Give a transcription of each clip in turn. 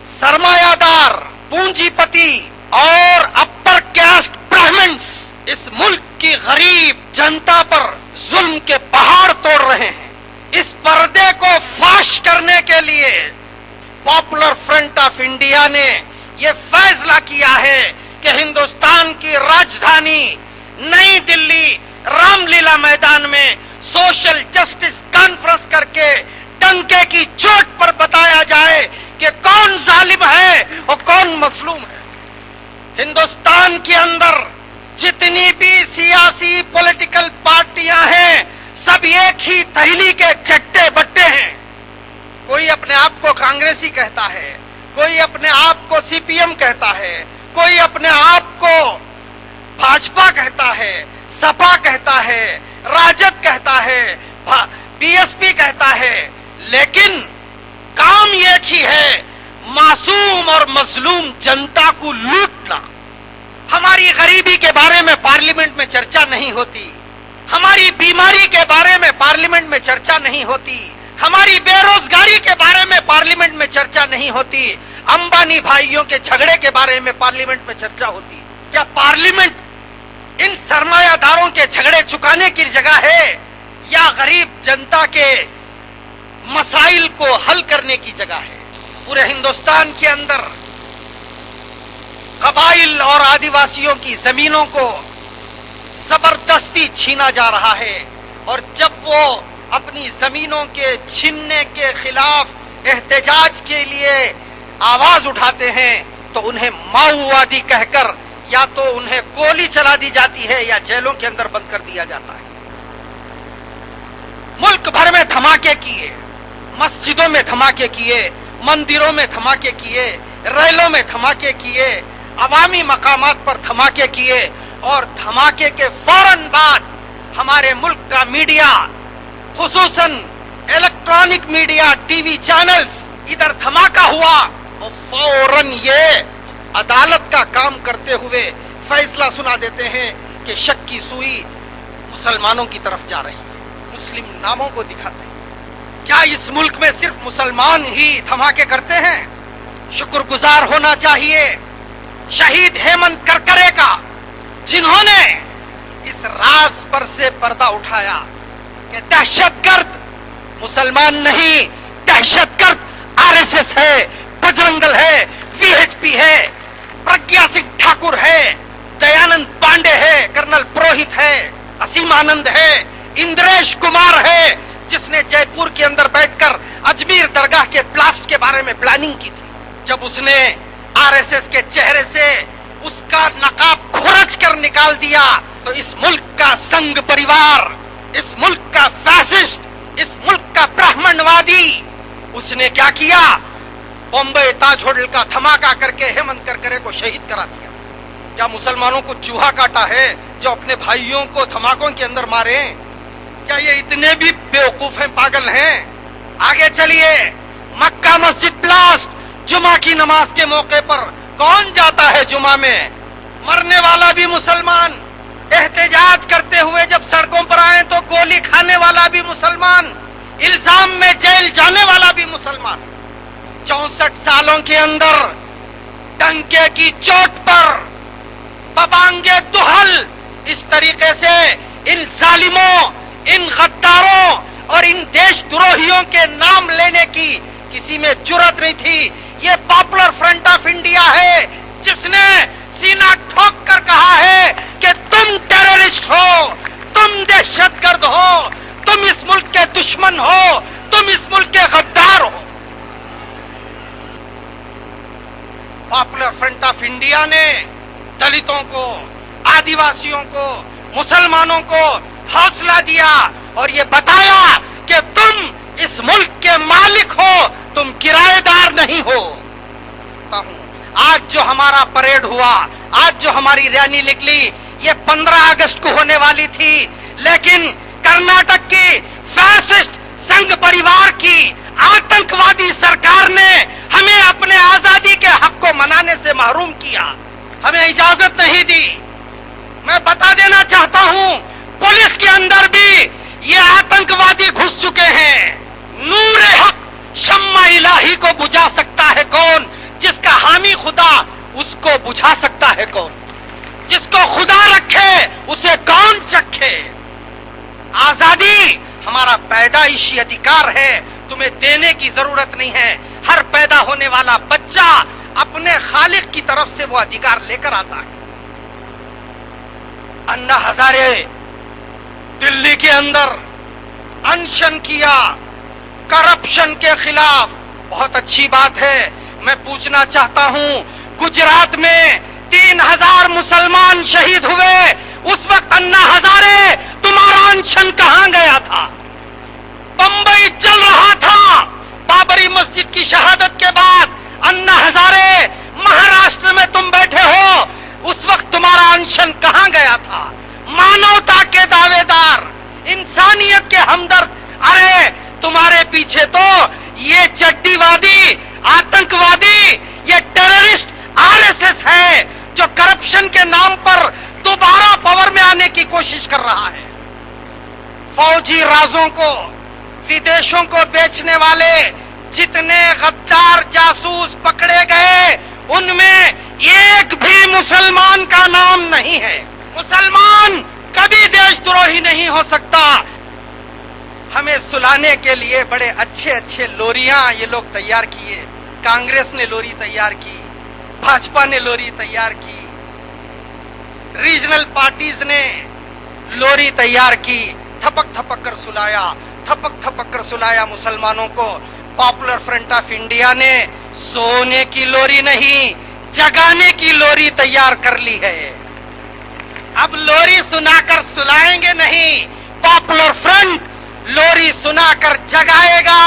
सरमायादार पूंजीपति और upper caste Brahmins इस मुल्क की गरीब जनता पर जुल्म के पहाड़ तोड़ रहे हैं। इस पर्दे को फाश करने के लिए पॉपुलर फ्रंट ऑफ इंडिया ने ये फैसला किया है कि हिंदुस्तान की राजधानी नई दिल्ली रामलीला मैदान में सोशल जस्टिस कॉन्फ्रेंस करके डंके की चोट पर बताया जाए कि कौन जालिम है और कौन मजलूम है। हिंदुस्तान के अंदर जितनी भी सियासी पॉलिटिकल पार्टियां हैं सब एक ही थैली के चट्टे बट्टे हैं। कोई अपने आप को कांग्रेसी कहता है, कोई अपने आप को सीपीएम कहता है, कोई अपने आप को भाजपा कहता है, सपा कहता है, राजद कहता है, बीएसपी कहता है, लेकिन काम एक ही है, मासूम और मजलूम जनता को लूटना। हमारी गरीबी के बारे में पार्लियामेंट में चर्चा नहीं होती, हमारी बीमारी के बारे में पार्लियामेंट में चर्चा नहीं होती, हमारी बेरोजगारी के बारे में पार्लियामेंट में चर्चा नहीं होती, अंबानी भाइयों के झगड़े के बारे में पार्लियामेंट में चर्चा होती। क्या पार्लियामेंट इन सरमायादारों के झगड़े चुकाने की जगह है या गरीब जनता के मसाइल को हल करने की जगह है? पूरे हिंदुस्तान के अंदर कबाइल और आदिवासियों की जमीनों को जबरदस्ती छीना जा रहा है और जब वो अपनी जमीनों के छीनने के खिलाफ एहतजाज के लिए आवाज उठाते हैं तो उन्हें माओवादी कहकर या तो उन्हें गोली चला दी जाती है या जेलों के अंदर बंद कर दिया जाता है। मुल्क भर में धमाके किए, मस्जिदों में धमाके किए, मंदिरों में धमाके किए, रेलों में धमाके किए, अवामी मकामात पर धमाके किए और धमाके के फौरन बाद हमारे मुल्क का मीडिया, खुसूसन इलेक्ट्रॉनिक मीडिया, टीवी चैनल्स, इधर धमाका हुआ और फौरन ये अदालत का काम करते हुए फैसला सुना देते हैं कि शक की सुई मुसलमानों की तरफ जा रही है, मुस्लिम नामों को दिखाते हैं। क्या इस मुल्क में सिर्फ मुसलमान ही धमाके करते हैं? शुक्रगुजार होना चाहिए शहीद हेमंत करकरे का, जिन्होंने इस राज पर से पर्दा उठाया कि दहशतगर्द मुसलमान नहीं, दहशतगर्द आरएसएस है, बजरंग दल है, वीएचपी है, प्रज्ञा सिंह ठाकुर है, दयानंद पांडे है, कर्नल पुरोहित है, असीम आनंद है, इंद्रेश कुमार है, जिसने जयपुर के अंदर बैठकर अजमेर दरगाह के ब्लास्ट के बारे में प्लानिंग की थी। जब उसने आरएसएस के चेहरे से उसका नकाब खुरच कर निकाल दिया तो इस मुल्क का संघ परिवार, इस मुल्क का फैसिस्ट, इस मुल्क का ब्राह्मणवादी, उसने क्या किया? बॉम्बे ताज होटल का धमाका करके हेमंत करकरे को शहीद करा दिया। क्या मुसलमानों को चूहा काटा है जो अपने भाइयों को धमाकों के अंदर मारे? क्या ये इतने भी बेवकूफ हैं, पागल हैं? आगे चलिए, मक्का मस्जिद ब्लास्ट, जुमा की नमाज के मौके पर कौन जाता है जुमा में? मरने वाला भी मुसलमान, एहतजाज करते हुए जब सड़कों पर आए तो गोली खाने वाला भी मुसलमान, इल्जाम में जेल जाने वाला भी मुसलमान। 64 सालों के अंदर डंके की चोट पर बबांगे दुहल इस तरीके से इन जालिमों, इन गद्दारों और इन देशद्रोहियों के नाम लेने की किसी में जुर्रत नहीं थी। ये पॉपुलर फ्रंट ऑफ इंडिया है जिसने सीना ठोक कर कहा है कि तुम टेररिस्ट हो, तुम दहशतगर्द हो, तुम इस मुल्क के दुश्मन हो, तुम इस मुल्क के गद्दार हो। पॉपुलर फ्रंट ऑफ इंडिया ने दलितों को, आदिवासियों को, मुसलमानों को हौसला दिया और ये बताया कि तुम इस मुल्क के मालिक हो, तुम किराएदार नहीं हो। आज जो हमारा परेड हुआ, आज जो हमारी रैली निकली, ये 15 अगस्त को होने वाली थी, लेकिन कर्नाटक की फैसिस्ट संघ परिवार की आतंकवादी सरकार ने हमें अपने आजादी के हक को मनाने से महरूम किया, हमें इजाजत नहीं दी। मैं बता देना चाहता हूं, पुलिस के अंदर भी ये आतंकवादी घुस चुके हैं। नूर हक शम्मा इलाही को बुझा सकता है। आजादी हमारा पैदाइशी अधिकार है, तुम्हें देने की जरूरत नहीं है। हर पैदा होने वाला बच्चा अपने खालिक की तरफ से वो अधिकार लेकर आता है। अन्ना हजारे दिल्ली के अंदर अनशन किया करप्शन के खिलाफ, बहुत अच्छी बात है। मैं पूछना चाहता हूं, गुजरात में 3000 मुसलमान शहीद हुए, उस वक्त अन्ना हजारे तुम्हारा अनशन कहां गया था? बंबई जल रहा था बाबरी मस्जिद की शहादत के बाद। अन्ना हजारे महाराष्ट्र में तुम बैठे हो, उस वक्त तुम्हारा अनशन कहां गया था? मानवता के दावेदार, इंसानियत के हमदर्द, अरे तुम्हारे पीछे तो ये चड्डीवादी, आतंकवादी, ये टेररिस्ट आरएसएस है जो करप्शन के नाम पर दोबारा पावर में आने की कोशिश कर रहा है। फौजी राजों को, विदेशों को बेचने वाले जितने गद्दार जासूस पकड़े गए, उनमें एक भी मुसलमान का नाम नहीं है। मुसलमान कभी देशद्रोही नहीं हो सकता। हमें सुलाने के लिए बड़े अच्छे अच्छे लोरियां ये लोग तैयार किए। कांग्रेस ने लोरी तैयार की, भाजपा ने लोरी तैयार की, रीजनल पार्टीज ने लोरी तैयार की। थपक थपक कर सुलाया, थपक थपक कर सुलाया मुसलमानों को। पॉपुलर फ्रंट ऑफ इंडिया ने सोने की लोरी नहीं, जगाने की लोरी तैयार कर ली है। अब लोरी सुनाकर सुलाएंगे नहीं, पॉपुलर फ्रंट लोरी सुनाकर जगाएगा।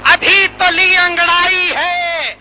अभी तो ली अंगड़ाई है।